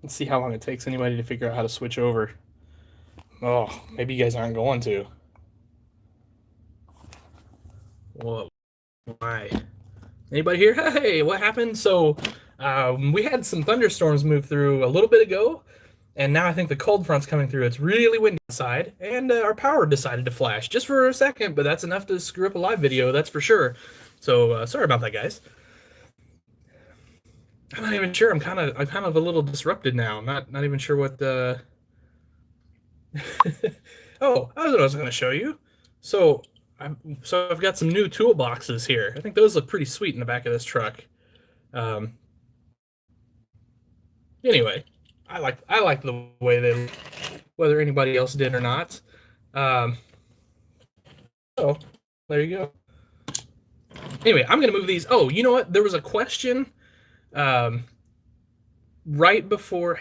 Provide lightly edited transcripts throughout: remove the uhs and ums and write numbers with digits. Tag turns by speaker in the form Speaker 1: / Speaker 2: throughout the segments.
Speaker 1: Let's see how long it takes anybody to figure out how to switch over. Oh, maybe you guys aren't going to. What? Why? Anybody here? Hey, what happened? So, we had some thunderstorms move through a little bit ago, and now I think the cold front's coming through. It's really windy outside, and our power decided to flash just for a second, but that's enough to screw up a live video, that's for sure. So, sorry about that, guys. I'm not even sure. I'm kind of a little disrupted now. I'm not even sure what the. Oh, I was going to show you. So, I've got some new toolboxes here. I think those look pretty sweet in the back of this truck. Um, anyway, I like the way they look, whether anybody else did or not. Um, so there you go. Anyway, I'm gonna move these. Oh, you know what? There was a question right before.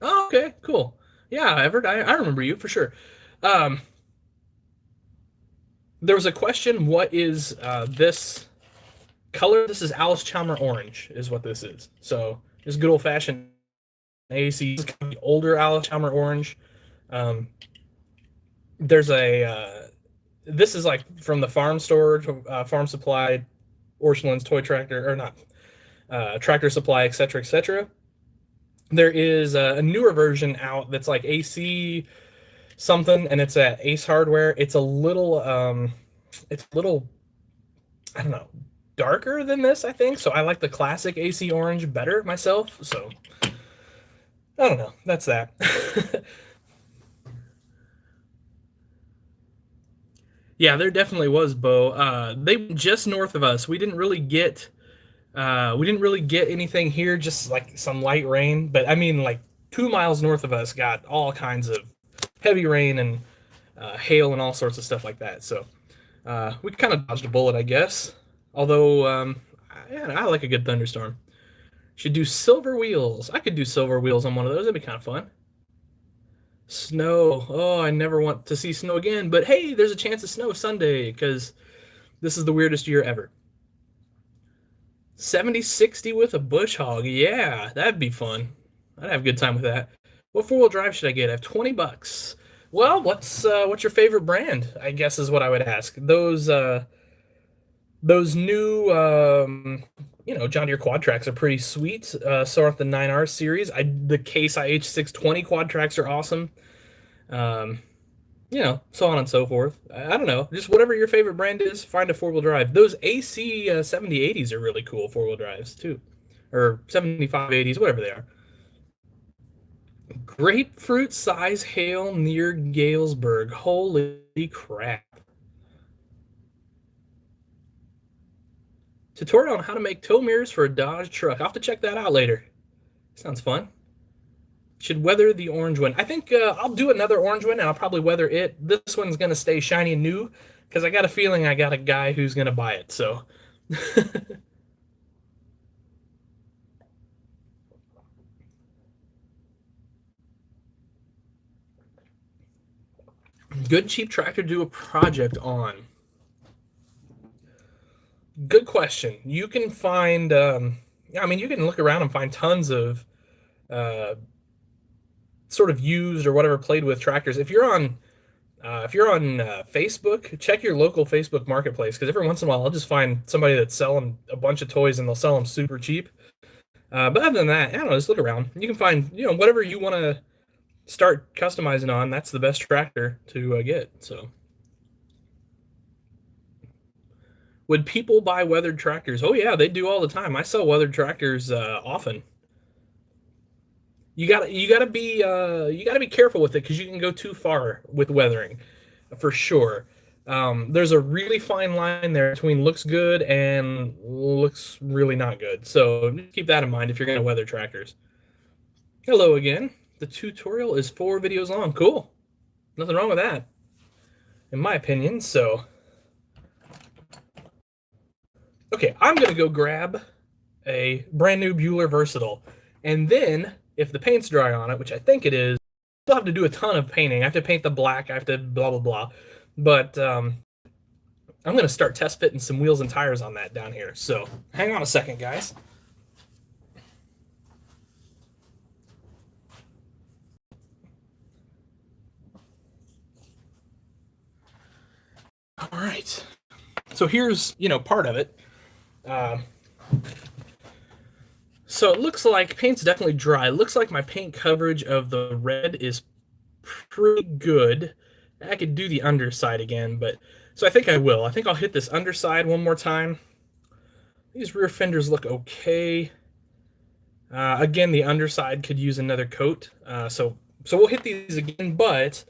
Speaker 1: Oh, okay, cool. Yeah, Everett, I remember you for sure. Um, there was a question. What is this color? This is Alice Chalmer orange, is what this is. So this good old fashioned AC. This is kind of the older Alice Chalmer orange. Um, there's a this is like from the farm store, farm supply, Orchland's toy tractor, or not, tractor supply, etc., etc. There is a newer version out that's like AC something, and it's at Ace Hardware. It's a little, I don't know, darker than this, I think. So I like the classic AC orange better myself. So I don't know. That's that. Yeah, there definitely was, Bo. They just north of us. We didn't really get anything here, just like some light rain. But I mean, like 2 miles north of us got all kinds of heavy rain and hail and all sorts of stuff like that. So we kind of dodged a bullet, I guess. Although, yeah, I like a good thunderstorm. Should do silver wheels. I could do silver wheels on one of those. That'd be kind of fun. Snow. Oh, I never want to see snow again. But hey, there's a chance of snow Sunday because this is the weirdest year ever. 70-60 with a bush hog. Yeah, that'd be fun. I'd have a good time with that. What four-wheel drive should I get? I have $20. Well, what's your favorite brand? I guess is what I would ask. Those new John Deere quad tracks are pretty sweet. So are the 9R series. The Case IH 620 quad tracks are awesome. Um, so on and so forth. I don't know. Just whatever your favorite brand is, find a four-wheel drive. Those AC 7080s are really cool four-wheel drives too, or 7580s, whatever they are. Grapefruit size hail near Galesburg. Holy crap! Tutorial on how to make tow mirrors for a Dodge truck. I'll have to check that out later. Sounds fun. Should weather the orange one. I think I'll do another orange one, and I'll probably weather it. This one's going to stay shiny and new, because I got a feeling I got a guy who's going to buy it. So, good cheap tractor to do a project on. Good question. You can find, you can look around and find tons of uh, sort of used or whatever played with tractors. If you're on Facebook, check your local Facebook marketplace, because every once in a while I'll just find somebody that's selling a bunch of toys and they'll sell them super cheap. But other than that, I don't know, just look around. You can find whatever you want to start customizing on. That's the best tractor to get. So, would people buy weathered tractors? Oh yeah, they do all the time. I sell weathered tractors often. You gotta be careful with it, because you can go too far with weathering, for sure. There's a really fine line there between looks good and looks really not good. So keep that in mind if you're going to weather tractors. Hello again. The tutorial is 4 videos long. Cool. Nothing wrong with that, in my opinion. So, okay, I'm going to go grab a brand new Bueller Versatile. And then, if the paint's dry on it, which I think it is, I still have to do a ton of painting. I have to paint the black. I have to blah, blah, blah. But I'm going to start test fitting some wheels and tires on that down here. So hang on a second, guys. right. So here's, part of it. So it looks like paint's definitely dry. It looks like my paint coverage of the red is pretty good. I could do the underside again, but so I think I will. I think I'll hit this underside one more time. These rear fenders look okay. Again, the underside could use another coat. So we'll hit these again, but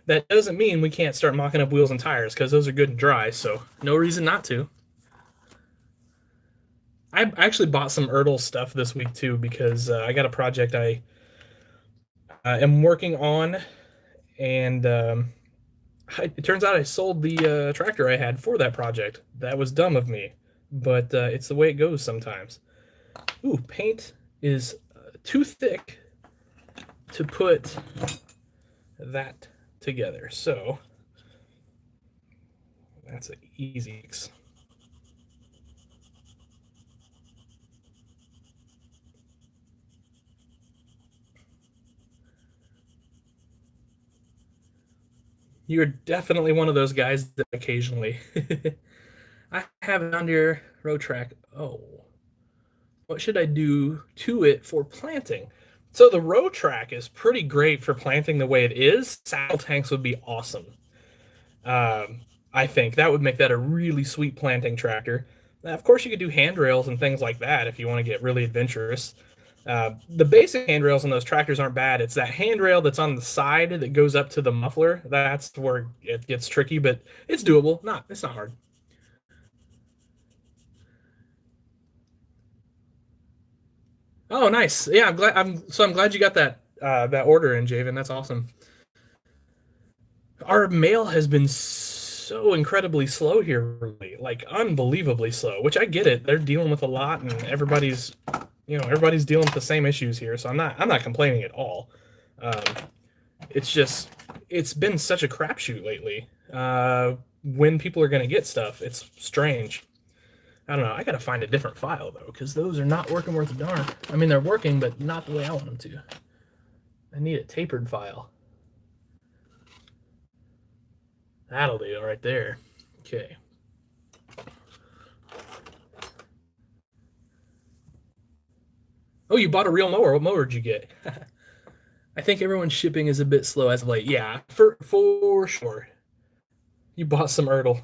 Speaker 1: that doesn't mean we can't start mocking up wheels and tires because those are good and dry, so no reason not to. I actually bought some Ertl stuff this week too because I got a project I am working on, and it turns out I sold the tractor I had for that project. That was dumb of me, but it's the way it goes sometimes. Ooh, paint is too thick to put that together, so that's an easy fix. You're definitely one of those guys that occasionally. I have it on your row track. Oh, what should I do to it for planting? So the row track is pretty great for planting the way it is. Saddle tanks would be awesome. I think that would make that a really sweet planting tractor. Now, of course, you could do handrails and things like that if you want to get really adventurous. The basic handrails on those tractors aren't bad. It's that handrail that's on the side that goes up to the muffler. That's where it gets tricky, but it's doable. It's not hard. Oh, nice. Yeah, I'm glad you got that order in, Javen. That's awesome. Our mail has been so incredibly slow here lately, like unbelievably slow, which I get it. They're dealing with a lot and everybody's dealing with the same issues here, so I'm not complaining at all. Um, it's just it's been such a crapshoot lately. When people are going to get stuff, it's strange. I don't know. I got to find a different file though, because those are not working worth a darn. I mean, they're working, but not the way I want them to. I need a tapered file. That'll do right there. Okay. Oh, you bought a real mower. What mower did you get? I think everyone's shipping is a bit slow as of late. Yeah, for sure. You bought some Ertl.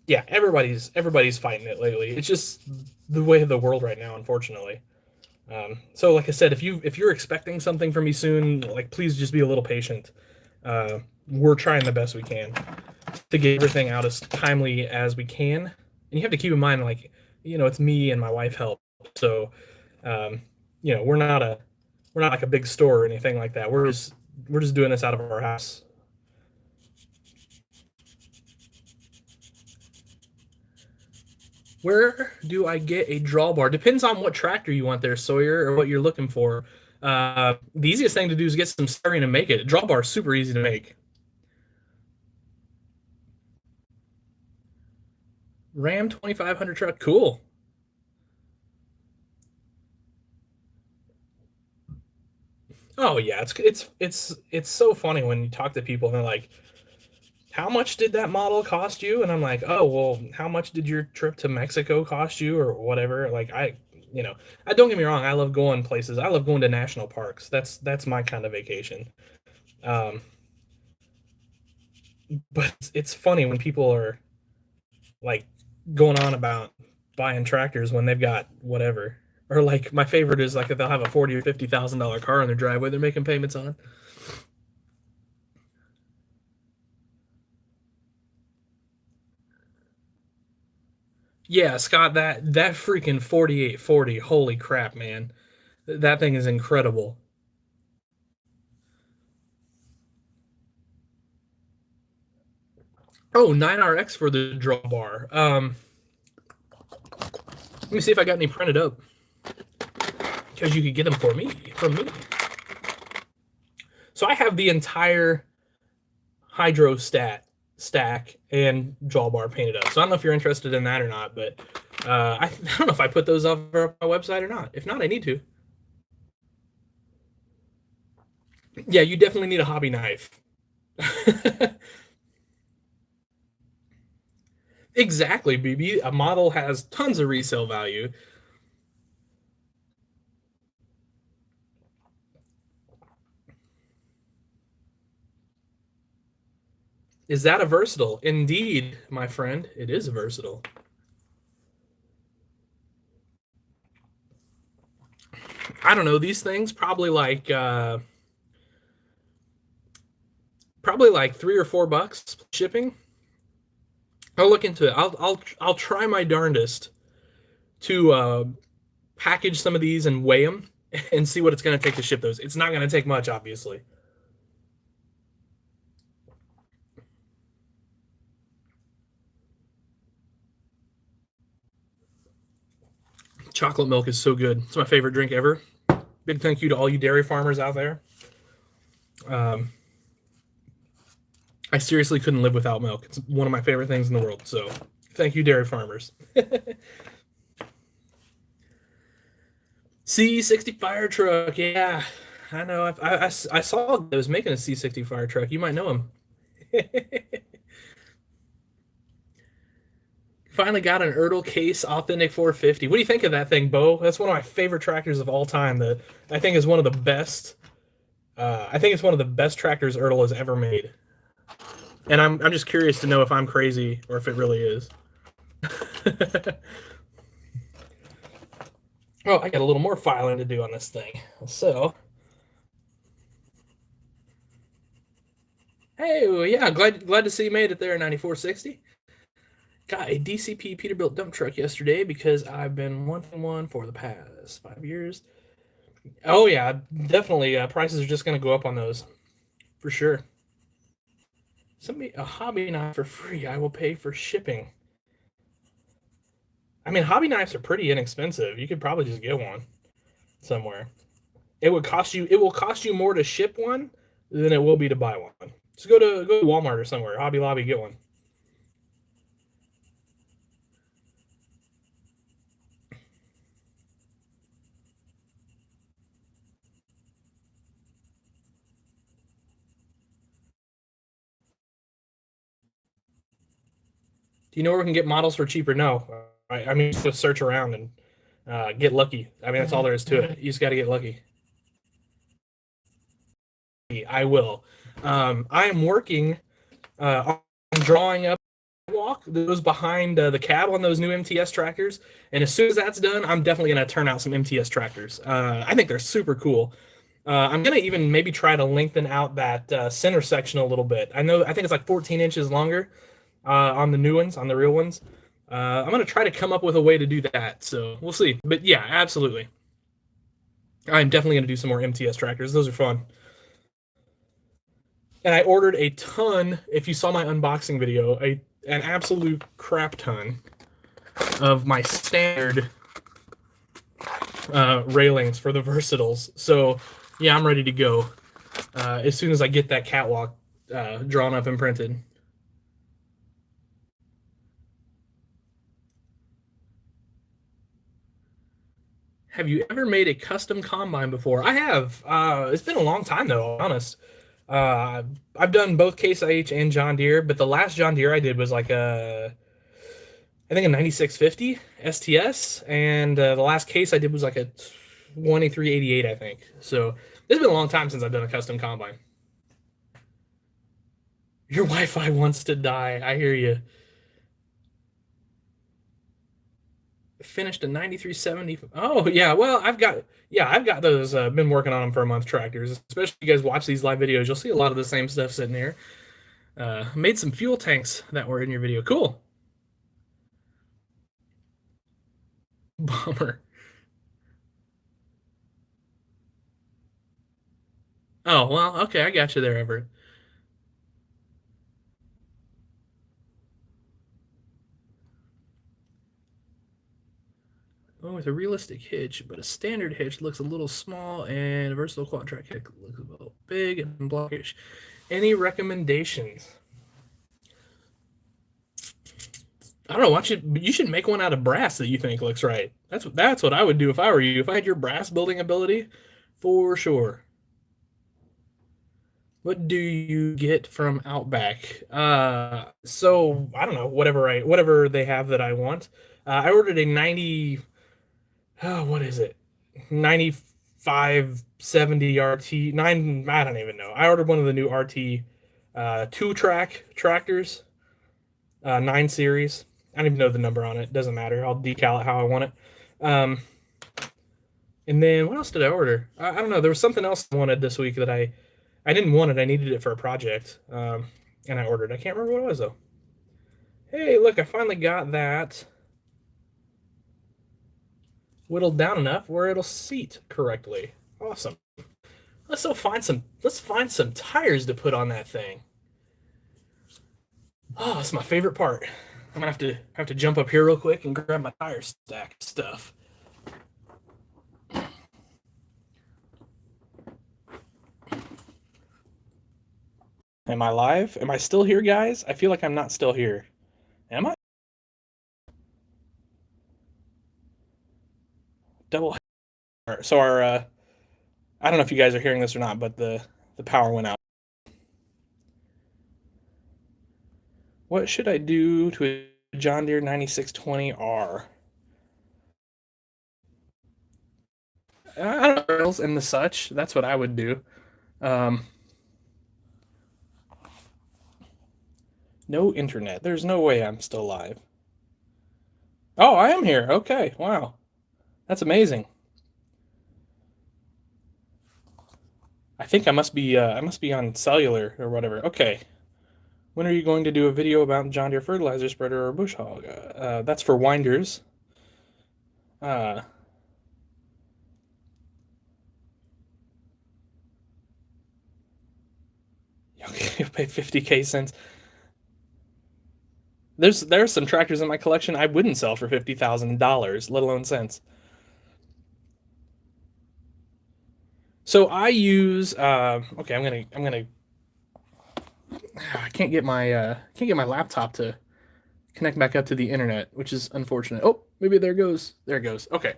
Speaker 1: Yeah, everybody's fighting it lately. It's just the way of the world right now, unfortunately. So, like I said, if you're expecting something from me soon, like please just be a little patient. We're trying the best we can to get everything out as timely as we can. And you have to keep in mind, like, it's me and my wife help. So, we're not like a big store or anything like that. We're just doing this out of our house. Where do I get a drawbar? Depends on what tractor you want there, Sawyer, or what you're looking for. The easiest thing to do is get some styrene and make it. Drawbar is super easy to make. Ram 2500 truck, cool. Oh yeah, it's so funny when you talk to people and they're like, "How much did that model cost you?" And I'm like, "Oh well, how much did your trip to Mexico cost you, or whatever?" Like I don't get me wrong, I love going places. I love going to national parks. That's my kind of vacation. Um, but it's funny when people are like going on about buying tractors when they've got whatever. Or like my favorite is like if they'll have a $40,000 or $50,000 car in their driveway they're making payments on. Yeah, Scott, that freaking 4840, holy crap, man. That thing is incredible. Oh, 9RX for the drawbar. Let me see if I got any printed up. Because you could get them from me. So I have the entire hydrostat stack and drawbar painted up. So I don't know if you're interested in that or not, but I don't know if I put those up on my website or not. If not, I need to. Yeah, you definitely need a hobby knife. Exactly, BB. A model has tons of resale value. Is that a versatile? Indeed, my friend, it is a versatile. I don't know, these things probably like $3 or $4 shipping. I'll look into it. I'll try my darndest to package some of these and weigh them and see what it's going to take to ship those. It's not going to take much, obviously. Chocolate milk is so good. It's my favorite drink ever. Big thank you to all you dairy farmers out there. I seriously couldn't live without milk. It's one of my favorite things in the world. So thank you, dairy farmers. C60 fire truck. Yeah, I know. I saw that was making a C60 fire truck. You might know him. Finally got an Ertl Case Authentic 450. What do you think of that thing, Bo? That's one of my favorite tractors of all time. That I think is one of the best. I think it's one of the best tractors Ertl has ever made. And I'm just curious to know if I'm crazy or if it really is. Oh, I got a little more filing to do on this thing. So, hey, well, yeah, glad to see you made it there in 9460. Got a DCP Peterbilt dump truck yesterday because I've been wanting one for the past 5 years. Oh yeah, definitely. Prices are just going to go up on those, for sure. Send me a hobby knife for free. I will pay for shipping. I mean, hobby knives are pretty inexpensive. You could probably just get one somewhere. It will cost you more to ship one than it will be to buy one. Just go to Walmart or somewhere, Hobby Lobby, get one. Do you know where we can get models for cheaper? No. I mean, just search around and get lucky. I mean, that's all there is to it. You just got to get lucky. I will. I am working on drawing up a walk that goes behind the cab on those new MTS tractors. And as soon as that's done, I'm definitely going to turn out some MTS tractors. I think they're super cool. I'm going to even maybe try to lengthen out that center section a little bit. I think it's like 14 inches longer on the new ones, on the real ones. I'm going to try to come up with a way to do that. So we'll see. But yeah, absolutely. I'm definitely going to do some more MTS tractors. Those are fun. And I ordered a ton, if you saw my unboxing video, an absolute crap ton of my standard railings for the versatiles. So yeah, I'm ready to go as soon as I get that catwalk drawn up and printed. Have you ever made a custom combine before? I have. It's been a long time though, honest. I've done both Case IH and John Deere, but the last John Deere I did was like I think a 9650 STS, and the last Case I did was like a 2388, I think. So it's been a long time since I've done a custom combine. Your Wi-Fi wants to die. I hear you. Finished a 9370. Oh yeah, well I've got those. Been working on them for a month. Tractors, especially if you guys watch these live videos, you'll see a lot of the same stuff sitting there. Made some fuel tanks that were in your video. Cool. Bummer. Oh well, okay, I got you there, Everett. Oh, with a realistic hitch, but a standard hitch looks a little small, and a versatile quad track hitch looks a little big and blockish. Any recommendations? I don't know. You should make one out of brass that you think looks right. That's what I would do if I were you. If I had your brass building ability, for sure. What do you get from Outback? So I don't know, whatever they have that I want. I ordered a 90, what is it? 9570 RT, 9, I don't even know. I ordered one of the new RT 2-track tractors, 9 series. I don't even know the number on it. Doesn't matter. I'll decal it how I want it. And then what else did I order? I don't know. There was something else I wanted this week that I didn't want it. I needed it for a project, and I ordered. I can't remember what it was though. Hey, look! I finally got that whittled down enough where it'll seat correctly. Awesome. Let's find some tires to put on that thing. Oh, that's my favorite part. I'm gonna have to jump up here real quick and grab my tire stack stuff. Am I live? Am I still here, guys? I feel like I'm not still here. Am I? Double. So our I don't know if you guys are hearing this or not, but the power went out. What should I do to a John Deere 9620R? I don't know, and the such. That's what I would do. No internet. There's no way I'm still live. Oh, I am here. Okay. Wow. That's amazing. I think I must be on cellular or whatever. Okay. When are you going to do a video about John Deere fertilizer spreader or bush hog? That's for winders. Okay, you pay 50K cents. There's some tractors in my collection I wouldn't sell for $50,000, let alone cents. So I use okay, I'm gonna I can't get my laptop to connect back up to the internet, which is unfortunate. Oh, maybe there it goes. There it goes. Okay.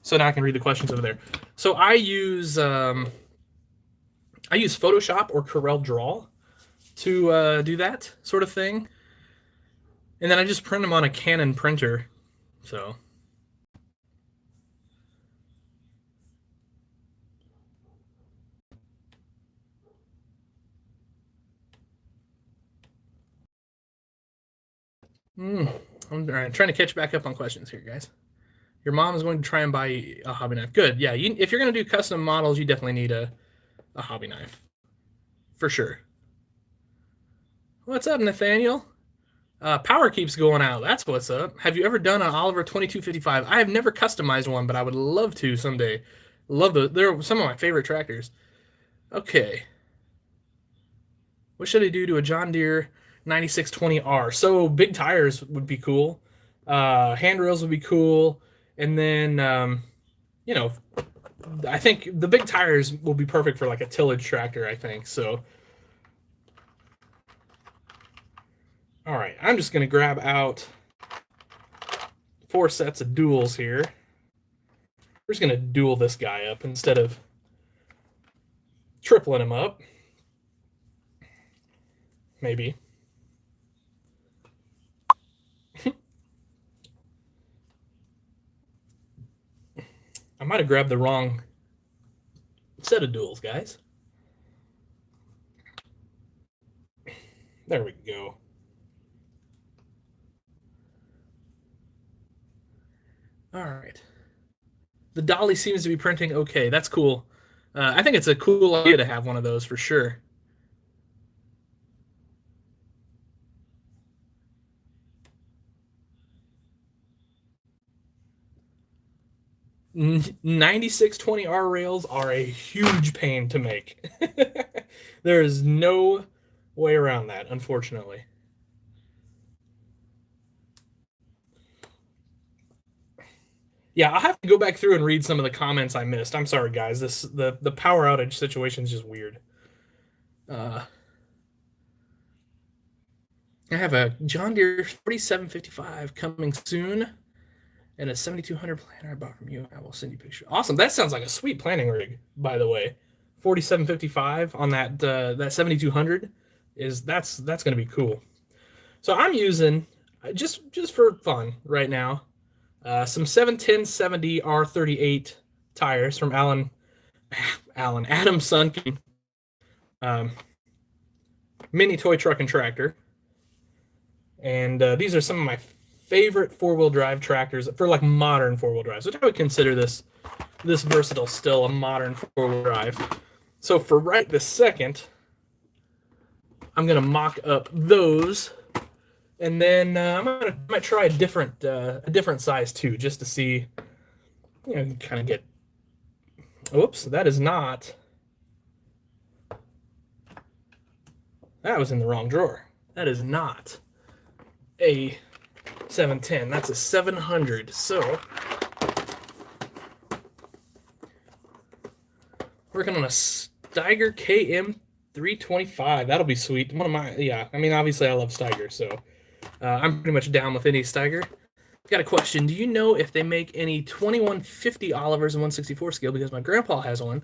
Speaker 1: So now I can read the questions over there. So I use Photoshop or Corel Draw to do that sort of thing, and then I just print them on a Canon printer. So I'm trying to catch back up on questions here, guys. Your mom is going to try and buy a hobby knife. Good. Yeah, if you're going to do custom models, you definitely need a hobby knife. For sure. What's up, Nathaniel? Power keeps going out. That's what's up. Have you ever done an Oliver 2255? I have never customized one, but I would love to someday. Love those. They're some of my favorite tractors. Okay. What should I do to a John Deere 9620R? So big tires would be cool. Handrails would be cool. And then, I think the big tires will be perfect for like a tillage tractor, I think. So, all right, I'm just going to grab out 4 sets of duals here. We're just going to dual this guy up instead of tripling him up. Maybe. I might have grabbed the wrong set of duals, guys. There we go. All right. The dolly seems to be printing okay. That's cool. I think it's a cool idea to have one of those for sure. Mm, 9620R rails are a huge pain to make. There is no way around that, unfortunately. Yeah, I'll have to go back through and read some of the comments I missed. I'm sorry, guys. The power outage situation is just weird. I have a John Deere 4755 coming soon, and a 7200 planter I bought from you. I will send you a picture. Awesome. That sounds like a sweet planting rig, by the way. 4755 on that 7200 that's going to be cool. So I'm using just for fun right now some 710/70 R38 tires from Adam Sunken um, mini toy truck and tractor, and these are some of my favorite four-wheel drive tractors for like modern four-wheel drives, which I would consider this versatile still a modern four-wheel drive. So for right this second, I'm gonna mock up those, and then I might try a different size too, just to see, kind of get. Oops, that is not. That was in the wrong drawer. That is not a 710. That's a 700. So working on a Steiger KM 325. That'll be sweet. One of my, I mean, obviously I love Steiger, so I'm pretty much down with any Steiger. Got a question. Do you know if they make any 2150 Olivers in 164 scale? Because my grandpa has one,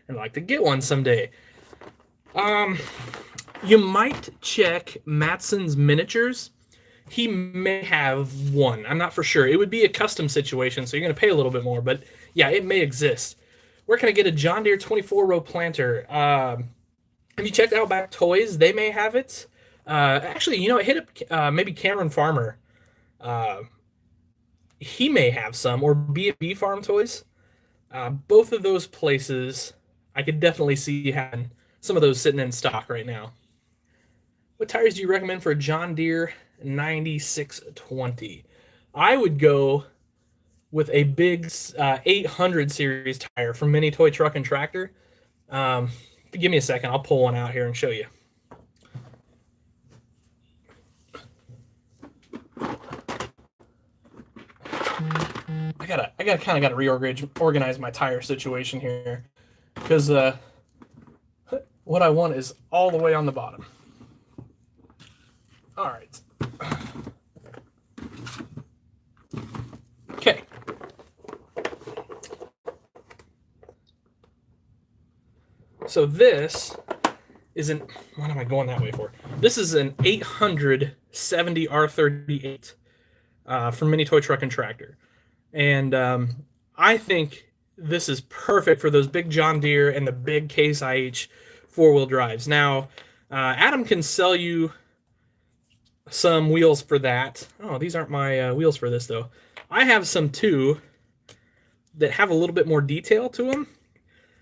Speaker 1: and I'd like to get one someday. You might check Matson's Miniatures. He may have one. I'm not for sure. It would be a custom situation, so you're going to pay a little bit more. But yeah, it may exist. Where can I get a John Deere 24-row planter? Have you checked Outback Toys? They may have it. Actually, hit up maybe Cameron Farmer. He may have some, or B&B Farm Toys. Both of those places, I could definitely see having some of those sitting in stock right now. What tires do you recommend for a John Deere 9620? I would go with a big 800 series tire from Mini Toy Truck and Tractor. Give me a second. I'll pull one out here and show you. I gotta reorganize my tire situation here, because what I want is all the way on the bottom. All right. Okay. So this is what am I going that way for? This is an 870 R38 from Mini Toy Truck and Tractor. And I think this is perfect for those big John Deere and the big Case IH four-wheel drives. Now, Adam can sell you some wheels for that. Oh, these aren't my wheels for this, though. I have some, too, that have a little bit more detail to them.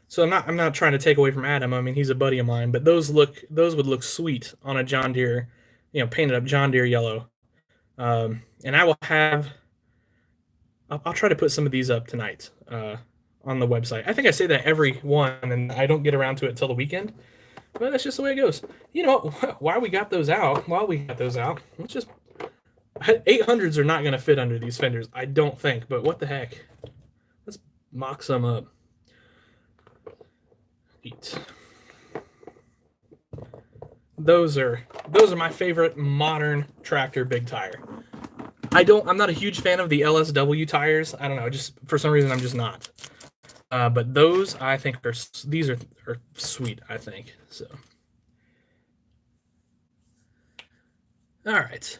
Speaker 1: So I'm not trying to take away from Adam. I mean, he's a buddy of mine, but those would look sweet on a John Deere, painted up John Deere yellow. And I will have. I'll try to put some of these up tonight on the website. I think I say that every one, and I don't get around to it until the weekend. But that's just the way it goes. While we got those out, let's just 800s are not going to fit under these fenders, I don't think. But what the heck? Let's mock some up. Eat. Those are my favorite modern tractor big tire. I'm not a huge fan of the LSW tires. I don't know, just for some reason I'm just not. But those I think are sweet, I think. So. All right.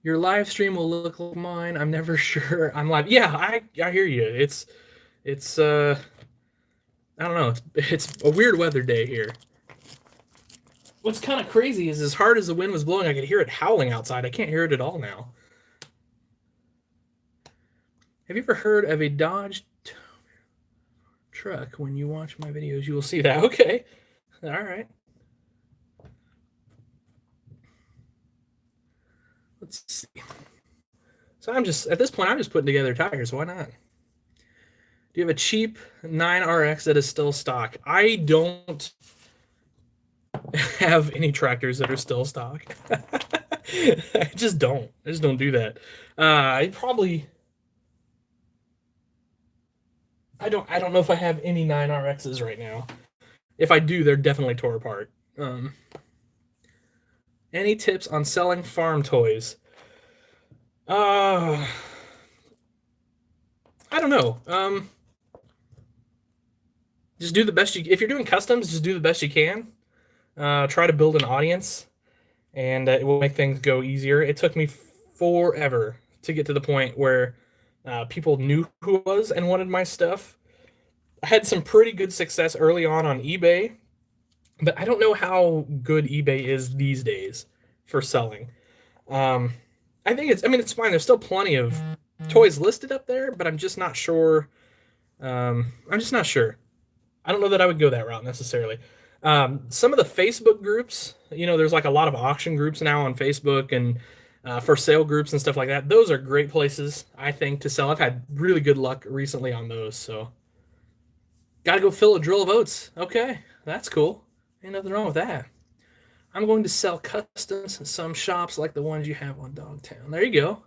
Speaker 1: Your live stream will look like mine. I'm never sure I'm live. Yeah, I hear you. It's I don't know. It's a weird weather day here. What's kind of crazy is, as hard as the wind was blowing, I could hear it howling outside. I can't hear it at all now. Have you ever heard of a Dodge truck? When you watch my videos, you will see that. Okay. All right. Let's see. So at this point, I'm just putting together tires. Why not? Do you have a cheap 9RX that is still stock? I don't have any tractors that are still stock. I just don't do that. I don't know if I have any 9RXs right now. If I do, they're definitely tore apart. Any tips on selling farm toys? I don't know. just do the best you. If you're doing customs, just do the best you can. Try to build an audience, and it will make things go easier. It took me forever to get to the point where people knew who I was and wanted my stuff. I had some pretty good success early on eBay, but I don't know how good eBay is these days for selling. Um, I think it's. I mean, it's fine. There's still plenty of toys listed up there, but I'm just not sure. I'm just not sure. I don't know that I would go that route necessarily. Some of the Facebook groups, there's like a lot of auction groups now on Facebook and for sale groups and stuff like that. Those are great places, I think, to sell. I've had really good luck recently on those. So, got to go fill a drill of oats. Okay, that's cool. Ain't nothing wrong with that. I'm going to sell customs in some shops like the ones you have on Dogtown. There you go.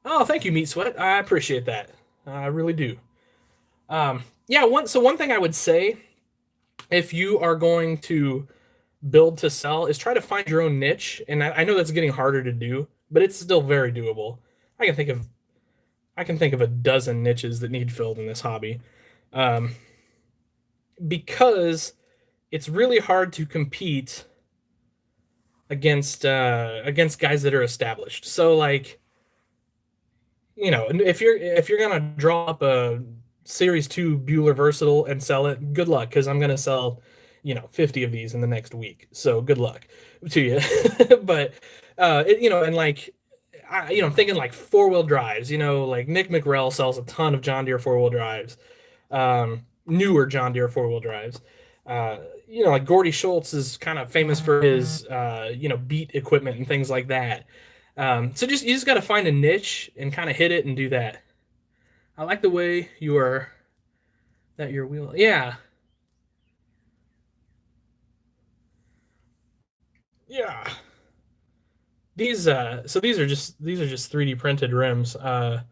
Speaker 1: Oh, thank you, Meat Sweat. I appreciate that. I really do. Yeah, one thing I would say, if you are going to build to sell, is try to find your own niche. And I know that's getting harder to do, but it's still very doable. I can think of I can think of a dozen niches that need filled in this hobby, um, because it's really hard to compete against guys that are established. So like, if you're gonna draw up a Series 2 Bueller Versatile and sell it, good luck, because I'm gonna sell 50 of these in the next week. So good luck to you. But and like, I'm thinking like four-wheel drives. Like Nick McRell sells a ton of John Deere four-wheel drives, newer John Deere four-wheel drives. Like Gordy Schultz is kind of famous for his beat equipment and things like that. So you just got to find a niche and kind of hit it and do that. I like the way your wheel. Yeah, yeah. These are just 3D printed rims. So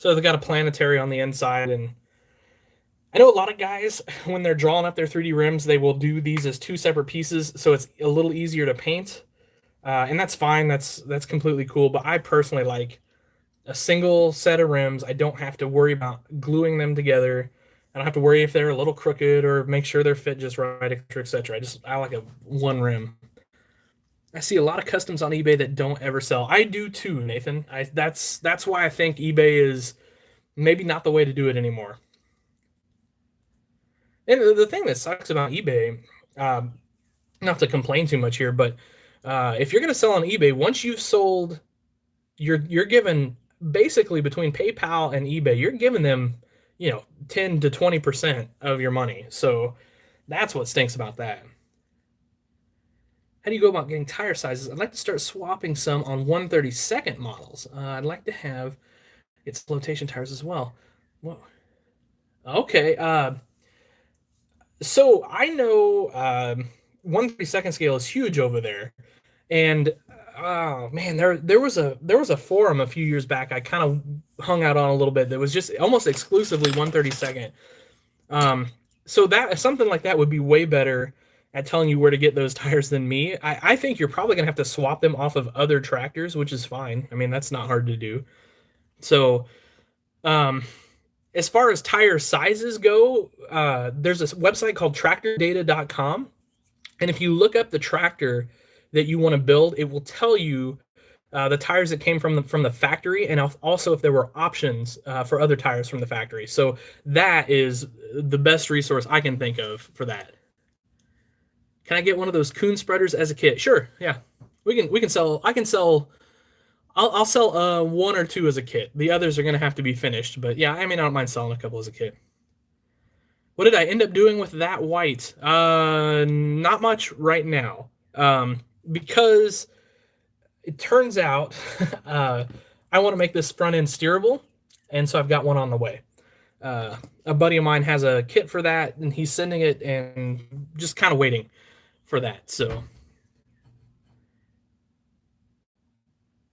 Speaker 1: they've got a planetary on the inside, and I know a lot of guys, when they're drawing up their 3D rims, they will do these as two separate pieces, so it's a little easier to paint. And that's fine. That's completely cool. But I personally like a single set of rims. I don't have to worry about gluing them together. I don't have to worry if they're a little crooked or make sure they're fit just right, etc., etc. I like a one rim. I see a lot of customs on eBay that don't ever sell. I do too, Nathan. That's why I think eBay is maybe not the way to do it anymore. And the thing that sucks about eBay, um, not to complain too much here, but if you're going to sell on eBay, once you've sold, you're given basically between PayPal and eBay, you're giving them 10 to 20% of your money. So that's what stinks about that. How do you go about getting tire sizes? I'd like to start swapping some on 132nd models. I'd like to have its flotation tires as well. Whoa. Okay. So I know 132nd scale is huge over there, and oh man, there was a forum a few years back I kind of hung out on a little bit that was just almost exclusively 132nd. So that something like that would be way better at telling you where to get those tires than me. I think you're probably gonna have to swap them off of other tractors, which is fine. I mean, that's not hard to do. So, um, as far as tire sizes go, there's a website called tractordata.com. And if you look up the tractor that you want to build, it will tell you the tires that came from the factory, and also if there were options for other tires from the factory. So that is the best resource I can think of for that. Can I get one of those coon spreaders as a kit? Sure, yeah. We can sell. I can sell. I'll sell one or two as a kit. The others are gonna have to be finished. But yeah, I mean, I don't mind selling a couple as a kit. What did I end up doing with that white? Not much right now. Because it turns out I want to make this front end steerable, and so I've got one on the way. A buddy of mine has a kit for that, and he's sending it, and just kind of waiting for that. So,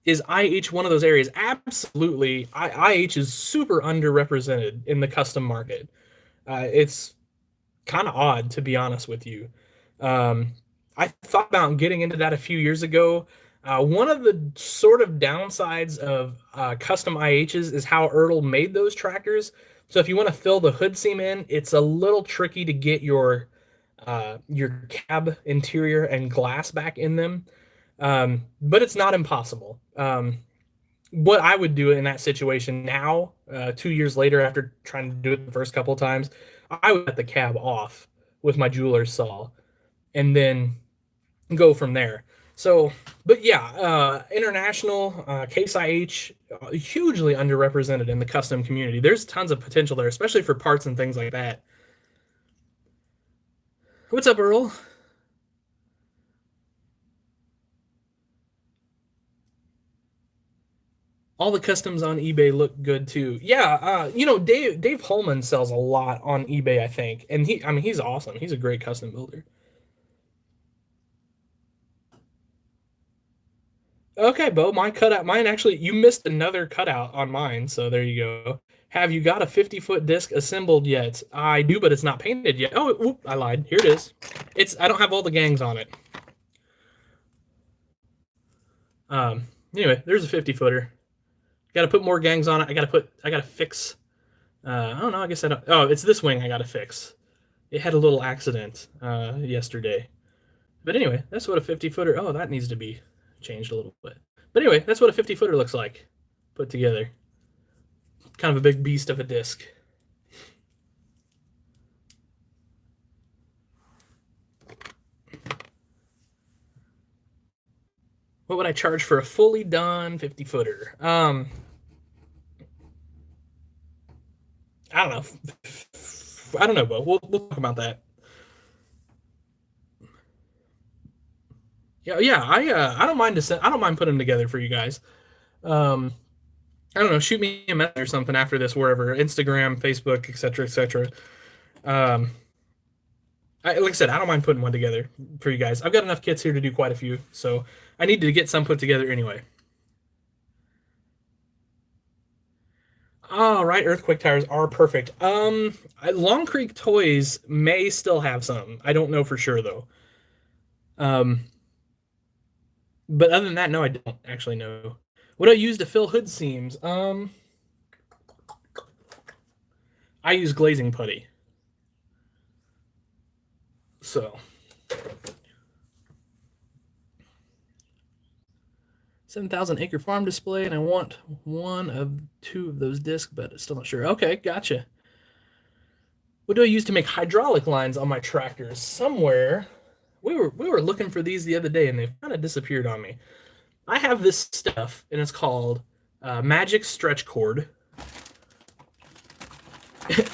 Speaker 1: is IH one of those areas? Absolutely. IH is super underrepresented in the custom market. It's kind of odd, to be honest with you. Um, I thought about getting into that a few years ago, One of the sort of downsides of custom IHs is how Ertl made those tractors. So if you want to fill the hood seam in, it's a little tricky to get your cab interior and glass back in them. But it's not impossible. What I would do in that situation now, 2 years later, after trying to do it the first couple of times, I would cut the cab off with my jeweler's saw and then go from there. So, but yeah, international Case IH, hugely underrepresented in the custom community. There's tons of potential there, especially for parts and things like that. What's up, Earl? All the customs on eBay look good too. Yeah, Dave Holman sells a lot on eBay, I think, and he's awesome. He's a great custom builder. Okay, Bo, mine actually, you missed another cutout on mine, so there you go. Have you got a 50-foot disc assembled yet? I do, but it's not painted yet. Oh, whoop, I lied. Here it is. I don't have all the gangs on it. Anyway, there's a 50-footer. Got to put more gangs on it. I got to fix. I don't know. I guess I don't. Oh, it's this wing I got to fix. It had a little accident yesterday. But anyway, that's what a 50-footer. Oh, that needs to be changed a little bit. But anyway, that's what a 50-footer looks like put together. Kind of a big beast of a disc. What would I charge for a fully done 50-footer? I don't know. I don't know, but we'll talk about that. Yeah. I don't mind I don't mind putting them together for you guys. I don't know. Shoot me a message or something after this, wherever, Instagram, Facebook, etc., etc. Like I said, I don't mind putting one together for you guys. I've got enough kits here to do quite a few, so I need to get some put together anyway. All right, earthquake tires are perfect. Long Creek Toys may still have some. I don't know for sure though. But other than that, no, I don't actually know. What do I use to fill hood seams? I use glazing putty. So 7,000 acre farm display, and I want one of two of those discs, but still not sure. Okay, gotcha. What do I use to make hydraulic lines on my tractors? Somewhere we were looking for these the other day, and they've kind of disappeared on me. I have this stuff, and it's called Magic Stretch Cord.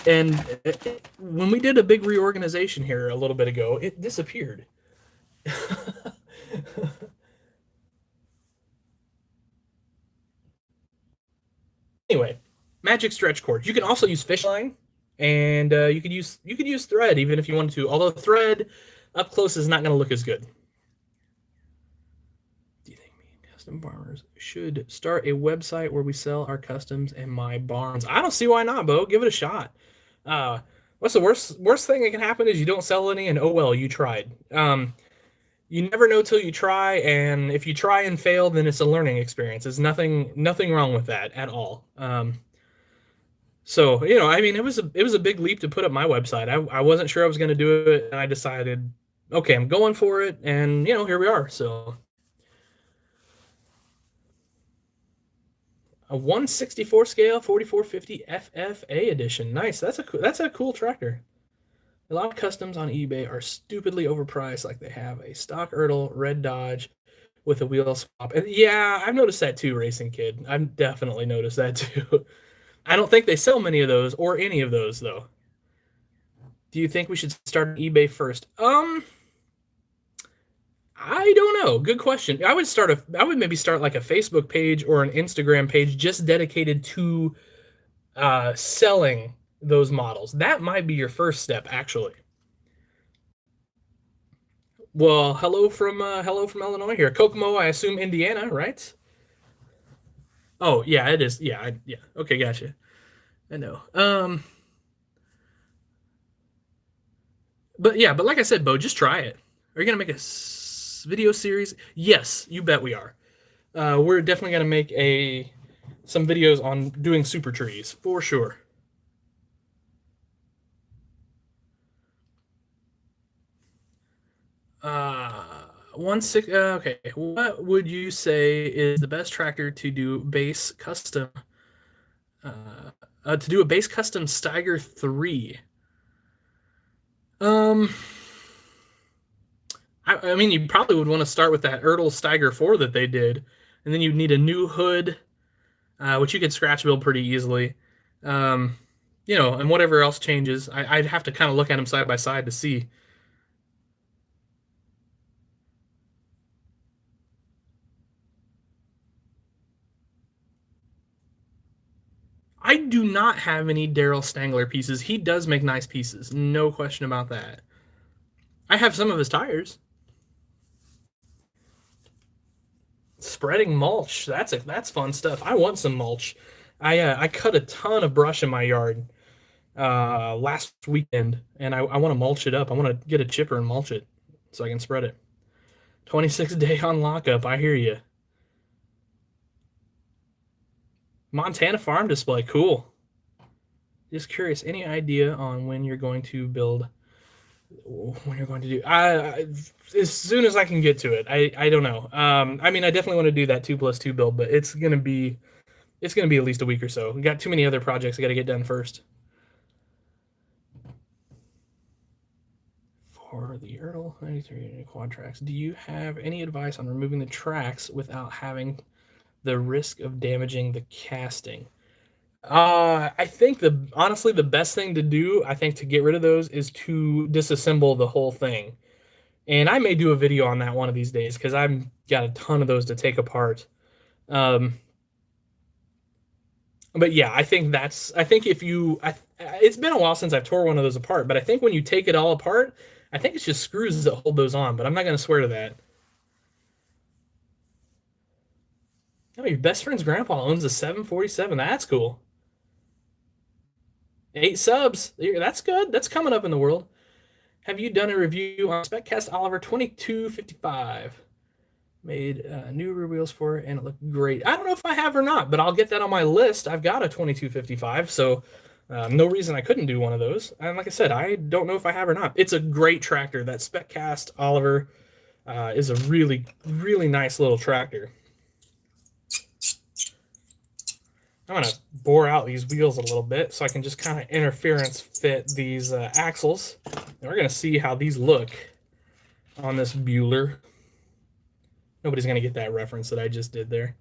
Speaker 1: And when we did a big reorganization here a little bit ago, it disappeared. Anyway, Magic Stretch Cord. You can also use fish line, and you could use thread even if you wanted to. Although thread up close is not going to look as good. Do you think me and custom farmers should start a website where we sell our customs and my barns? I don't see why not, Bo. Give it a shot. What's the worst thing that can happen is you don't sell any, and oh well, you tried. You never know till you try, and if you try and fail, then it's a learning experience. There's nothing wrong with that at all. So I mean, it was a big leap to put up my website. I wasn't sure I was going to do it, and I decided, okay, I'm going for it, and here we are. So a 1/64 scale 4450 Ffa Edition. Nice. That's a cool tractor. A lot of customs on eBay are stupidly overpriced, like they have a stock Ertl red Dodge with a wheel swap. And yeah, I've noticed that too, Racing Kid. I've definitely noticed that too. I don't think they sell many of those or any of those though. Do you think we should start eBay first? I don't know. Good question. I would maybe start like a Facebook page or an Instagram page just dedicated to selling those models. That might be your first step, actually. Well, hello from Illinois here. Kokomo, I assume Indiana, right? Oh yeah, it is. Yeah, yeah. Okay, gotcha. I know. But yeah, but like I said, Bo, just try it. Are you gonna make a video series? Yes, you bet we are. We're definitely going to make some videos on doing super trees, for sure. Okay. What would you say is the best tractor to do base custom? To do a base custom Steiger 3. I mean, you probably would want to start with that Ertl Steiger 4 that they did, and then you'd need a new hood, which you could scratch build pretty easily. And whatever else changes, I'd have to kind of look at them side by side to see. I do not have any Daryl Stangler pieces. He does make nice pieces, no question about that. I have some of his tires. Spreading mulch, that's fun stuff. I want some mulch. I cut a ton of brush in my yard last weekend, and I want to mulch it up. I want to get a chipper and mulch it so I can spread it. 26-day on lockup. I hear you. Montana farm display, cool. Just curious, any idea on when you're going to build? When you're going to do? As soon as I can get to it. I don't know. I mean, I definitely want to do that 2+2 build, but it's gonna be at least a week or so. We got too many other projects I got to get done first. For the Ertl 93 quad tracks, do you have any advice on removing the tracks without having the risk of damaging the casting? I think honestly the best thing to do, I think, to get rid of those is to disassemble the whole thing. And I may do a video on that one of these days because I've got a ton of those to take apart. But yeah, I think it's been a while since I've tore one of those apart, but I think when you take it all apart, I think it's just screws that hold those on, but I'm not going to swear to that. Oh, your best friend's grandpa owns a 747. That's cool. 8 subs. That's good. That's coming up in the world. Have you done a review on SpecCast Oliver 2255? Made new rear wheels for it, and it looked great. I don't know if I have or not, but I'll get that on my list. I've got a 2255, so no reason I couldn't do one of those. And like I said, I don't know if I have or not. It's a great tractor. That SpecCast Oliver is a really, really nice little tractor. I'm going to bore out these wheels a little bit so I can just kind of interference fit these axles. And we're going to see how these look on this Bueller. Nobody's going to get that reference that I just did there.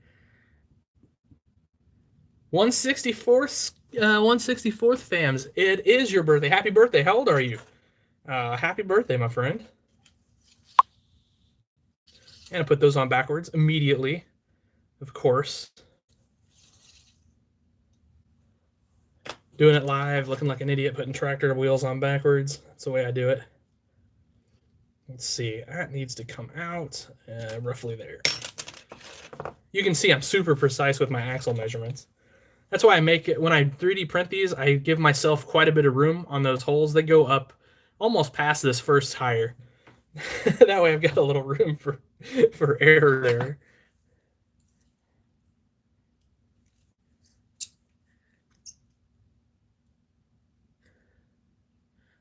Speaker 1: 164th fams. It is your birthday. Happy birthday. How old are you? Happy birthday, my friend. And I put those on backwards immediately, of course. Doing it live, looking like an idiot, putting tractor wheels on backwards. That's the way I do it. Let's see. That needs to come out roughly there. You can see I'm super precise with my axle measurements. That's why I make it, when I 3D print these, I give myself quite a bit of room on those holes. They go up almost past this first tire. That way I've got a little room for error there.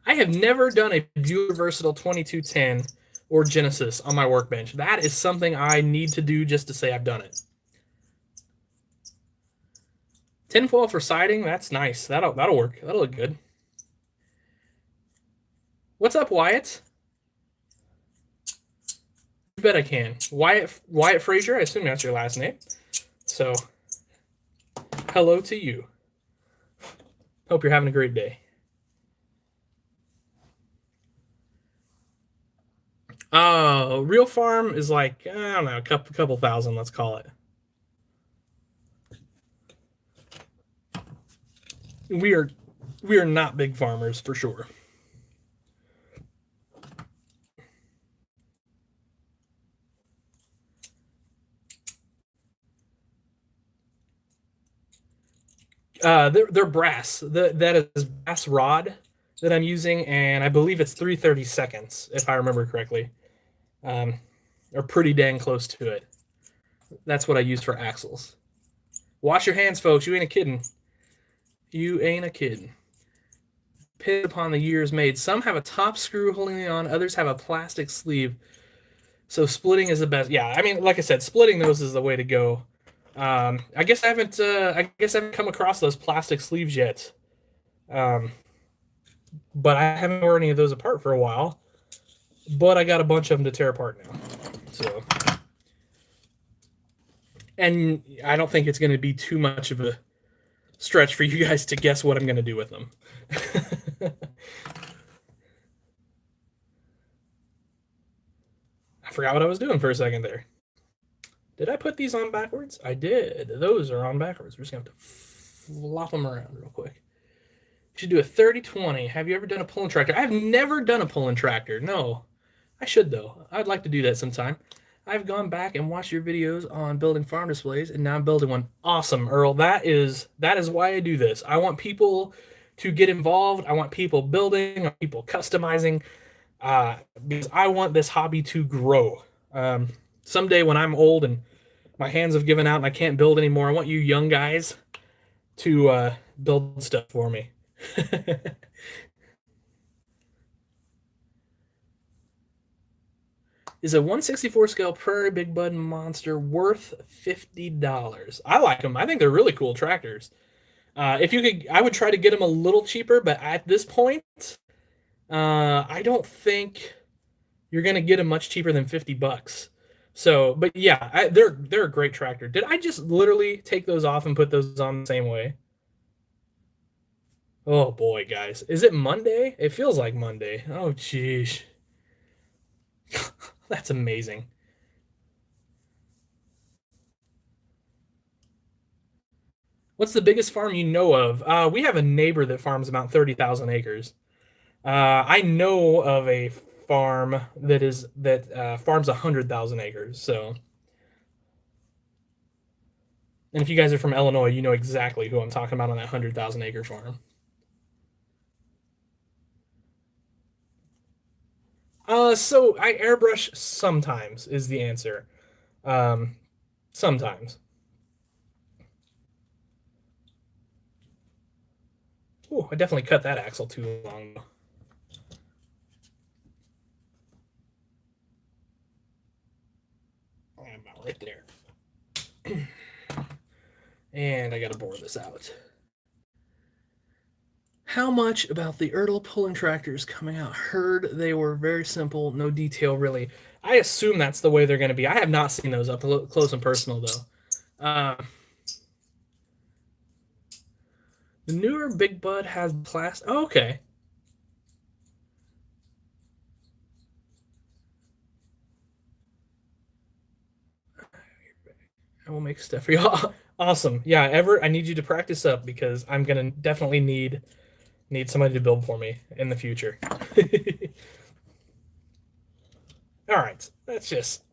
Speaker 1: I have never done a Bueller Versatile 2210 or Genesis on my workbench. That is something I need to do just to say I've done it. Tinfoil for siding, that's nice. That'll work. That'll look good. What's up, Wyatt? You bet I can. Wyatt Frazier, I assume that's your last name. So, hello to you. Hope you're having a great day. Real farm is like, I don't know, a couple thousand, let's call it. We are not big farmers for sure. They're brass. That is brass rod that I'm using, and I believe it's 3/32, if I remember correctly. or pretty dang close to it. That's what I use for axles. Wash your hands, folks. You ain't a kidding. You ain't a kidding. Pin upon the years made. Some have a top screw holding it on. Others have a plastic sleeve. So splitting is the best. Yeah, I mean, like I said, splitting those is the way to go. I guess I haven't. I come across those plastic sleeves yet. But I haven't torn any of those apart for a while. But I got a bunch of them to tear apart now. So, and I don't think it's going to be too much of a stretch for you guys to guess what I'm going to do with them. I forgot what I was doing for a second there. Did I put these on backwards? I did. Those are on backwards. We're just going to have to flop them around real quick. We should do a 30-20. Have you ever done a pulling tractor? I've never done a pulling tractor. No. I should, though. I'd like to do that sometime. I've gone back and watched your videos on building farm displays, and now I'm building one. Awesome, Earl. That is why I do this. I want people to get involved. I want people building. I want people customizing. Because I want this hobby to grow. Someday when I'm old and my hands have given out and I can't build anymore, I want you young guys to build stuff for me. Is a 1/64 scale Prairie Big Bud Monster worth $50? I like them. I think they're really cool tractors. If you could, I would try to get them a little cheaper, but at this point, I don't think you're gonna get them much cheaper than $50. So, but yeah, they're a great tractor. Did I just literally take those off and put those on the same way? Oh boy, guys, is it Monday? It feels like Monday. Oh geez. That's amazing. What's the biggest farm you know of? We have a neighbor that farms about 30,000 acres. I know of a farm that farms 100,000 acres. So, and if you guys are from Illinois, you know exactly who I'm talking about on that 100,000 acre farm. So I airbrush sometimes is the answer. Sometimes. Oh, I definitely cut that axle too long. About right there. And I gotta bore this out. How much about the Ertl pulling tractors coming out? Heard they were very simple, no detail really. I assume that's the way they're going to be. I have not seen those up close and personal though. The newer Big Bud has plastic. Oh, okay. I will make stuff for you. Awesome. Yeah, Everett, I need you to practice up because I'm gonna definitely need somebody to build for me in the future. All right, let's just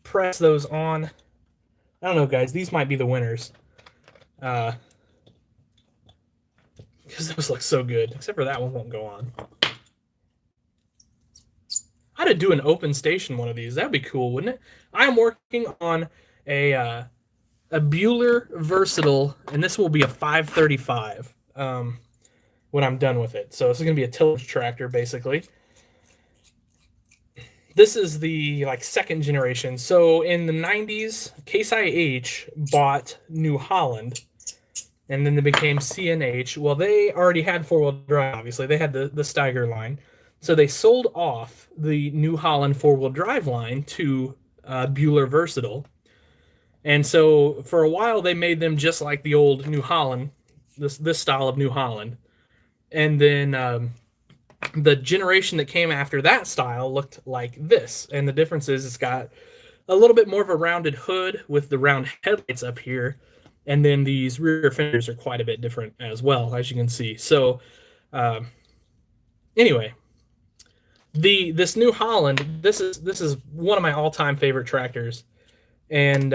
Speaker 1: press those on. I don't know, guys. These might be the winners. Because those look so good. Except for that one won't go on. I'd do an open station one of these. That'd be cool, wouldn't it? I'm working on a Bueller Versatile, and this will be a 535 when I'm done with it. So this is going to be a tillage tractor, basically. This is the second generation. So in the 90s, Case IH bought New Holland, and then they became CNH. Well, they already had four-wheel drive, obviously. They had the Steiger line. So they sold off the New Holland four-wheel drive line to Bueller Versatile. And so for a while, they made them just like the old New Holland, this style of New Holland. And then the generation that came after that style looked like this. And the difference is it's got a little bit more of a rounded hood with the round headlights up here. And then these rear fenders are quite a bit different as well, as you can see. So anyway, this New Holland, this is one of my all-time favorite tractors. And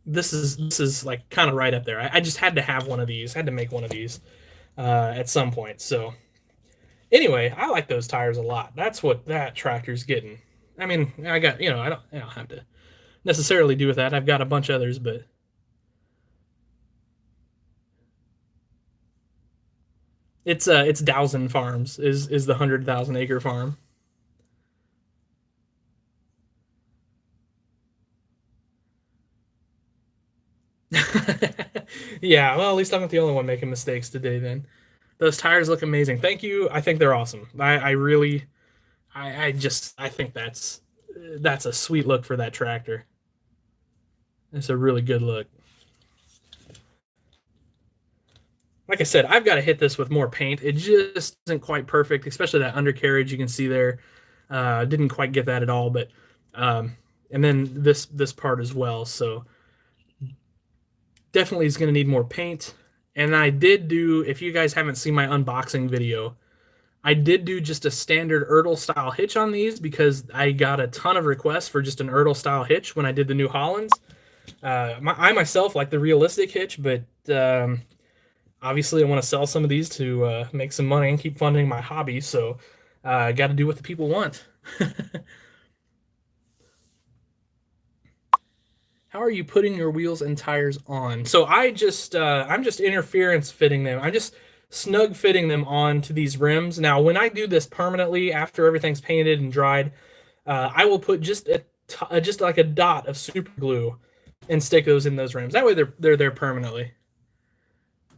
Speaker 1: this is like kind of right up there. I just had to have one of these, had to make one of these at some point. So anyway, I like those tires a lot. That's what that tractor's getting. I mean, I got, I don't have to necessarily do with that. I've got a bunch of others, but it's Dowson Farms is the 100,000 acre farm. Yeah, well, at least I'm not the only one making mistakes today. Then those tires look amazing. Thank you. I think they're awesome. I really, I think that's a sweet look for that tractor. It's a really good look. Like I said, I've got to hit this with more paint. It just isn't quite perfect, especially that undercarriage you can see there. Didn't quite get that at all, but and then this part as well. So definitely is going to need more paint. And I did do, if you guys haven't seen my unboxing video, I did do just a standard Ertl style hitch on these because I got a ton of requests for just an Ertl style hitch when I did the New Hollands. I myself like the realistic hitch, but obviously I want to sell some of these to make some money and keep funding my hobby. So I got to do what the people want. How are you putting your wheels and tires on? So I'm just interference fitting them. I'm just snug fitting them onto these rims. Now, when I do this permanently after everything's painted and dried, I will put just like a dot of super glue and stick those in those rims. That way they're there permanently.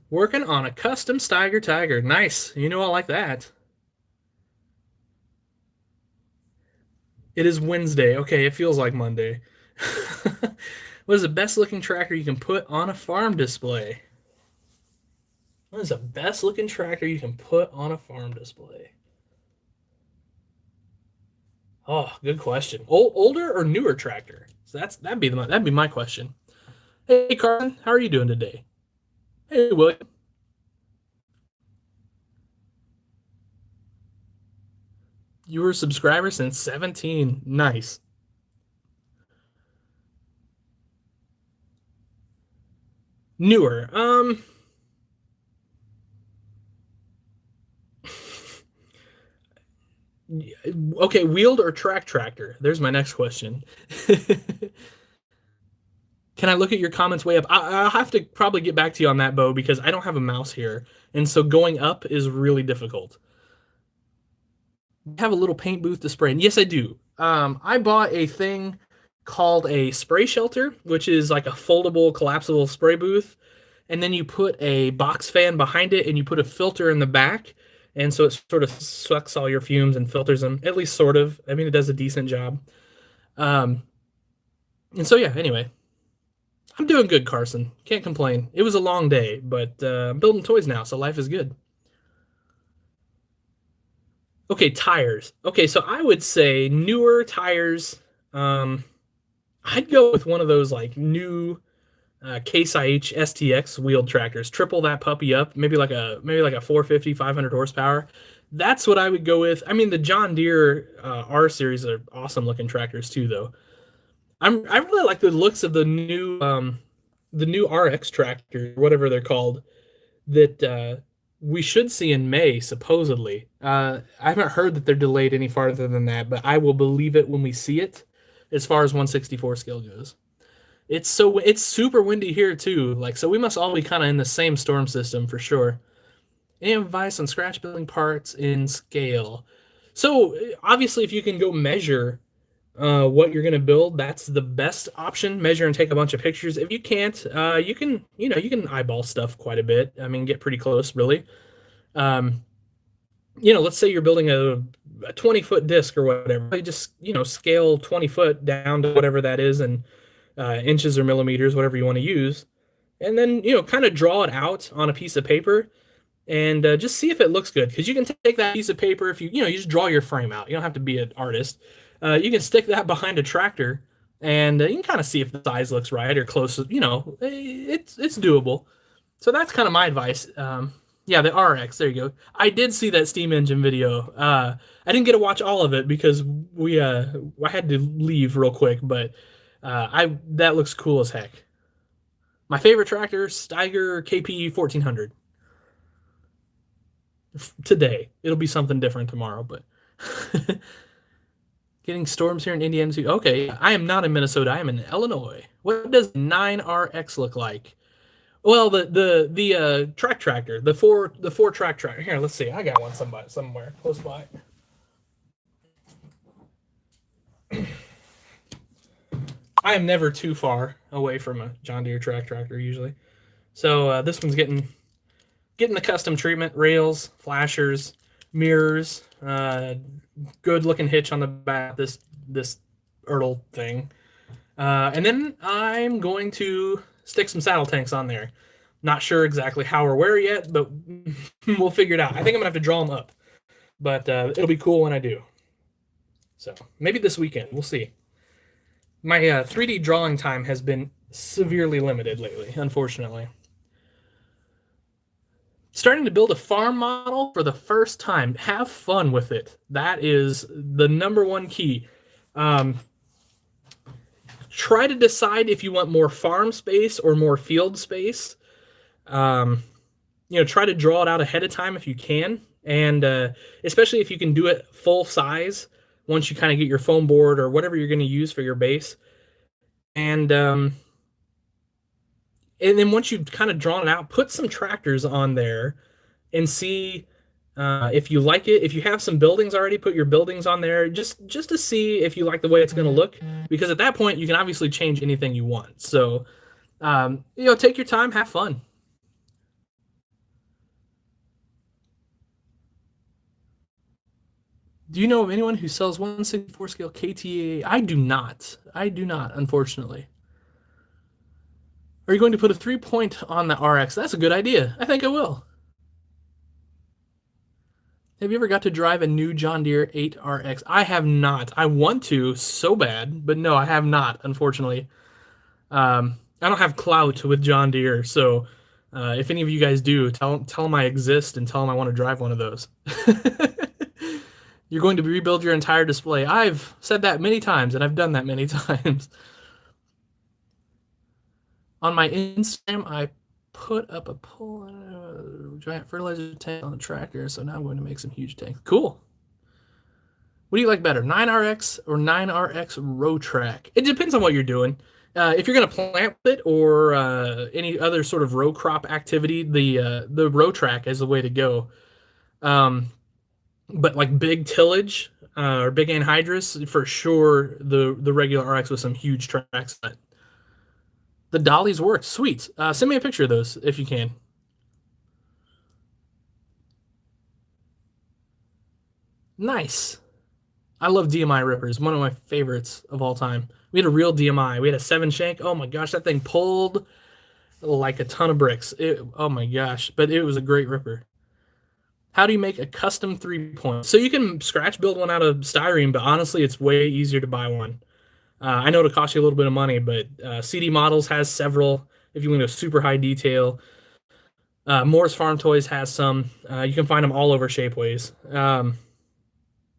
Speaker 1: Working on a custom Steiger Tiger. Nice. You know I like that. It is Wednesday. Okay, it feels like Monday. What is the best looking tractor you can put on a farm display? What is the best looking tractor you can put on a farm display? Oh, good question. Older or newer tractor? So that'd be my question. Hey Carson, how are you doing today? Hey William, you were a subscriber since 17. Nice. Newer. Okay, wheeled or track tractor? There's my next question. Can I look at your comments way up? I'll have to probably get back to you on that, Bo, because I don't have a mouse here, and so going up is really difficult. Have a little paint booth to spray in. Yes, I do. I bought a thing called a spray shelter, which is like a foldable, collapsible spray booth, and then you put a box fan behind it, and you put a filter in the back, and so it sort of sucks all your fumes and filters them. At least sort of. I mean, it does a decent job. Um, and so yeah. Anyway, I'm doing good, Carson. Can't complain. It was a long day, but I'm building toys now, so life is good. Okay, tires. Okay, so I would say newer tires. Um, I'd go with one of those like new Case IH STX wheeled tractors. Triple that puppy up, maybe like a 450, 500 horsepower. That's what I would go with. I mean, the John Deere R series are awesome looking tractors too, though. I really like the looks of the new RX tractor, whatever they're called, that we should see in May, supposedly. I haven't heard that they're delayed any farther than that, but I will believe it when we see it. As far as 164 scale goes, it's super windy here too. Like so, we must all be kind of in the same storm system for sure. Any advice on scratch building parts in scale? So obviously, if you can go measure what you're going to build, that's the best option. Measure and take a bunch of pictures. If you can't, you can eyeball stuff quite a bit. I mean, get pretty close, really. Um, let's say you're building a 20-foot disc or whatever. You just scale 20 foot down to whatever that is, and inches or millimeters, whatever you want to use, and then kind of draw it out on a piece of paper and just see if it looks good. Because you can take that piece of paper if you just draw your frame out. You don't have to be an artist. You can stick that behind a tractor, and you can kind of see if the size looks right or close. It's doable. So that's kind of my advice. Yeah, the RX. There you go. I did see that steam engine video. I didn't get to watch all of it because I had to leave real quick, but I that looks cool as heck. My favorite tractor, Steiger KP 1400. Today, it'll be something different tomorrow, but Getting storms here in Indiana too. Okay, I am not in Minnesota. I am in Illinois. What does 9RX look like? Well, the track tractor, the four track tractor. Here, let's see. I got one somewhere close by. I am never too far away from a John Deere track tractor usually. So this one's getting the custom treatment: rails, flashers, mirrors, good looking hitch on the back. This Ertl thing, and then I'm going to stick some saddle tanks on there. Not sure exactly how or where yet, but we'll figure it out. I think I'm gonna have to draw them up, but it'll be cool when I do. So maybe this weekend, we'll see. My 3D drawing time has been severely limited lately, unfortunately. Starting to build a farm model for the first time. Have fun with it. That is the number one key. Try to decide if you want more farm space or more field space. Try to draw it out ahead of time if you can, and especially if you can do it full size once you kind of get your foam board or whatever you're going to use for your base. And then once you've kind of drawn it out, put some tractors on there and see if you like it. If you have some buildings already, put your buildings on there just to see if you like the way it's going to look, because at that point you can obviously change anything you want. So take your time, have fun. Do you know of anyone who sells 164 scale KTA? I do not, unfortunately. Are you going to put a 3-point on the RX? That's a good idea. I think I will. Have you ever got to drive a new John Deere 8RX? I have not. I want to so bad, but no, I have not, unfortunately. I don't have clout with John Deere, so if any of you guys do, tell them I exist and tell them I want to drive one of those. You're going to rebuild your entire display. I've said that many times, and I've done that many times. On my Instagram, I put up a giant fertilizer tank on the tractor, so now I'm going to make some huge tanks. Cool. What do you like better, 9RX or 9RX row track? It depends on what you're doing. If you're going to plant it or any other sort of row crop activity, the row track is the way to go. But like big tillage or big anhydrous, for sure, the regular RX with some huge tracks on it. The dollies worked. Sweet. Send me a picture of those if you can. Nice. I love DMI rippers. One of my favorites of all time. We had a real DMI. We had a 7-shank. Oh my gosh, that thing pulled like a ton of bricks. Oh my gosh, but it was a great ripper. How do you make a custom 3-point? So you can scratch build one out of styrene, but honestly, it's way easier to buy one. I know it'll cost you a little bit of money, but CD Models has several. If you want to go super high detail, Moore's Farm Toys has some. You can find them all over Shapeways.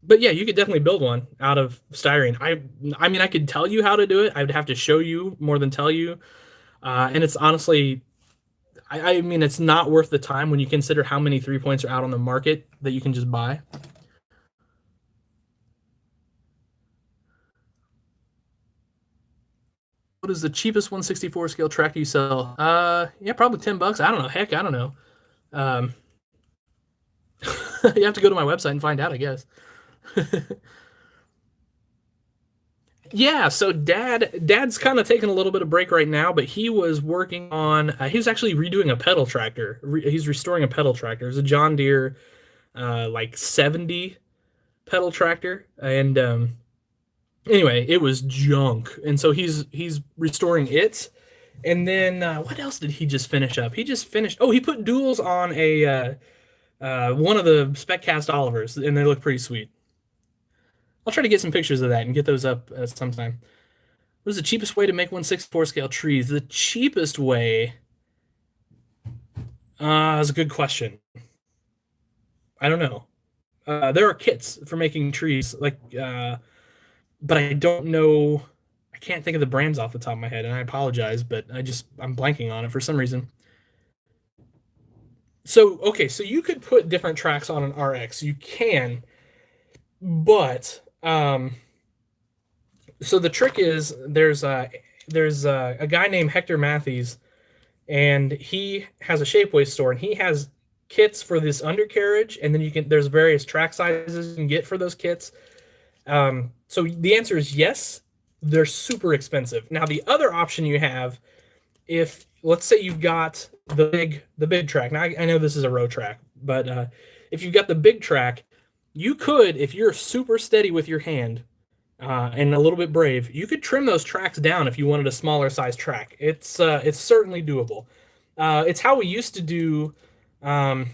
Speaker 1: But yeah, you could definitely build one out of styrene. I mean, I could tell you how to do it. I would have to show you more than tell you. And it's honestly, I mean, it's not worth the time when you consider how many 3-points are out on the market that you can just buy. What is the cheapest 164 scale tractor you sell? Yeah, probably $10. I don't know. Heck, I don't know. You have to go to my website and find out, I guess. Yeah, so dad's kind of taking a little bit of break right now, but he was working on he was actually redoing a pedal tractor. He's restoring a pedal tractor. It's a John Deere like 70 pedal tractor, and anyway, it was junk, and so he's restoring it. And then what else did he just finish up? He put duals on a one of the spec cast Olivers, and they look pretty sweet. I'll try to get some pictures of that and get those up sometime. What is the cheapest way to make 164 scale trees? The cheapest way is a good question. I don't know. There are kits for making trees, but I don't know. I can't think of the brands off the top of my head, and I apologize, but I'm blanking on it for some reason. So, okay, so you could put different tracks on an RX. You can, but So the trick is there's a guy named Hector Matthews, and he has a Shapeways store, and he has kits for this undercarriage, and then there's various track sizes you can get for those kits. So the answer is yes. They're super expensive. Now the other option you have, if let's say you've got the big track. Now I know this is a road track, but if you've got the big track, you could, if you're super steady with your hand and a little bit brave, you could trim those tracks down if you wanted a smaller size track. It's certainly doable. It's how we used to do um,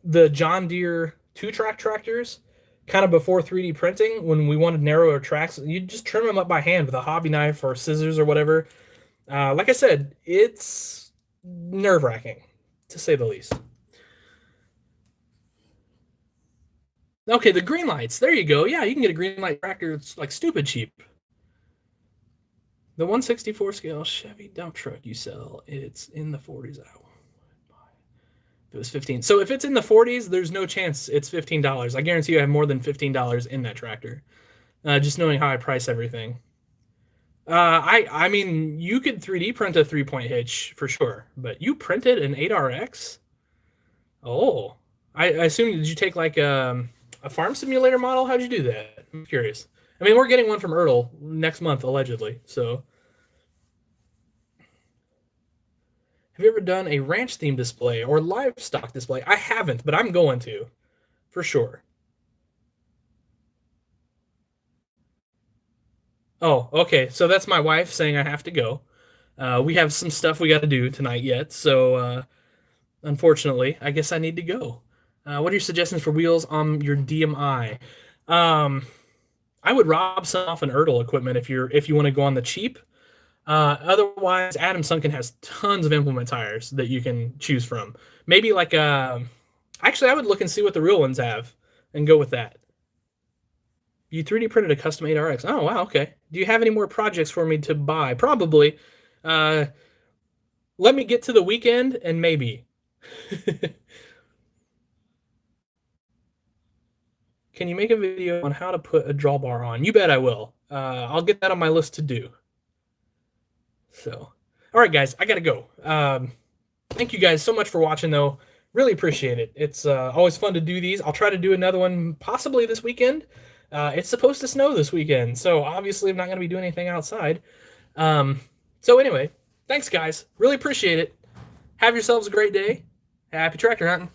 Speaker 1: the John Deere 2-track tractors, kind of before 3D printing. When we wanted narrower tracks, you just trim them up by hand with a hobby knife or scissors or whatever. Like I said, it's nerve-wracking, to say the least. Okay, the green lights. There you go. Yeah, you can get a green light tractor. It's like stupid cheap. The 164 scale Chevy dump truck you sell, it's in the 40s. If it was 15. So if it's in the 40s, there's no chance it's $15. I guarantee you I have more than $15 in that tractor. Just knowing how I price everything. I mean, you could 3D print a 3-point hitch for sure, but you printed an 8RX? Oh, I assume, did you take like a farm simulator model? How'd you do that? I'm curious. I mean, we're getting one from Ertl next month, allegedly. So, have you ever done a ranch theme display or livestock display? I haven't, but I'm going to, for sure. Oh, okay. So that's my wife saying I have to go. We have some stuff we got to do tonight yet. So, unfortunately, I guess I need to go. What are your suggestions for wheels on your DMI? Um, I would rob some off an Ertl equipment if you want to go on the cheap. Otherwise, Adam Sunken has tons of implement tires that you can choose from. Maybe like actually, I would look and see what the real ones have and go with that. You 3D printed a custom 8RX. Oh wow, okay. Do you have any more projects for me to buy? Probably. Uh, Let me get to the weekend and maybe. Can you make a video on how to put a drawbar on? You bet I will. I'll get that on my list to do. So, all right, guys, I gotta go. Thank you guys so much for watching, though. Really appreciate it. It's always fun to do these. I'll try to do another one possibly this weekend. It's supposed to snow this weekend, so obviously I'm not going to be doing anything outside. So anyway, thanks, guys. Really appreciate it. Have yourselves a great day. Happy tractor hunting.